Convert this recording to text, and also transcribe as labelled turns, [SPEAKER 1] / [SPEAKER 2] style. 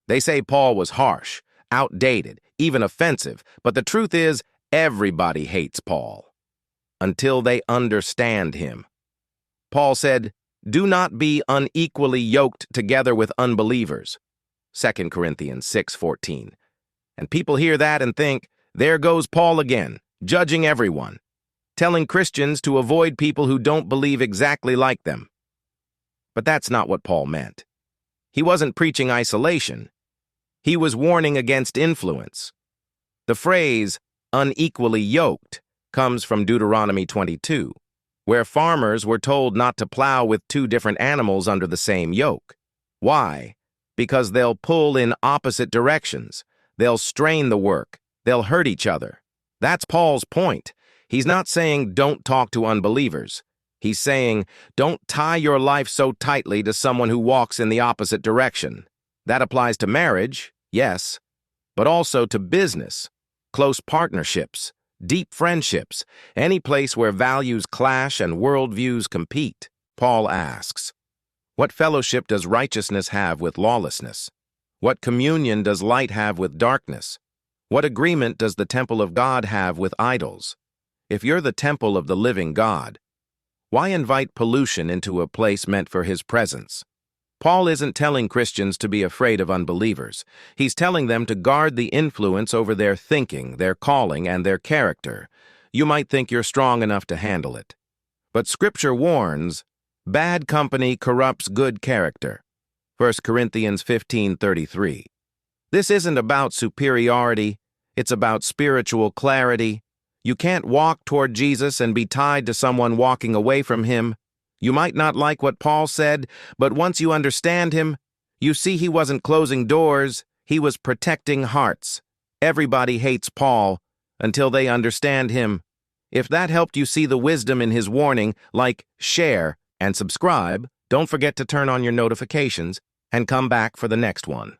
[SPEAKER 1] They say Paul was harsh, outdated, even offensive, but the truth is, everybody hates Paul until they understand him. Paul said, "Do not be unequally yoked together with unbelievers." 2 Corinthians 6:14. And people hear that and think, there goes Paul again, judging everyone, telling Christians to avoid people who don't believe exactly like them. But that's not what Paul meant. He wasn't preaching isolation. He was warning against influence. The phrase, unequally yoked, comes from Deuteronomy 22, where farmers were told not to plow with two different animals under the same yoke. Why? Because they'll pull in opposite directions. They'll strain the work. They'll hurt each other. That's Paul's point. He's not saying don't talk to unbelievers. He's saying don't tie your life so tightly to someone who walks in the opposite direction. That applies to marriage, yes, but also to business, close partnerships, deep friendships, any place where values clash and worldviews compete. Paul asks, what fellowship does righteousness have with lawlessness? What communion does light have with darkness? What agreement does the temple of God have with idols? If you're the temple of the living God, why invite pollution into a place meant for his presence? Paul isn't telling Christians to be afraid of unbelievers. He's telling them to guard the influence over their thinking, their calling, and their character. You might think you're strong enough to handle it. But Scripture warns, bad company corrupts good character. 1 Corinthians 15:33. This isn't about superiority. It's about spiritual clarity. You can't walk toward Jesus and be tied to someone walking away from him. You might not like what Paul said, but once you understand him, you see he wasn't closing doors, he was protecting hearts. Everybody hates Paul until they understand him. If that helped you see the wisdom in his warning, like, share, and subscribe, don't forget to turn on your notifications and come back for the next one.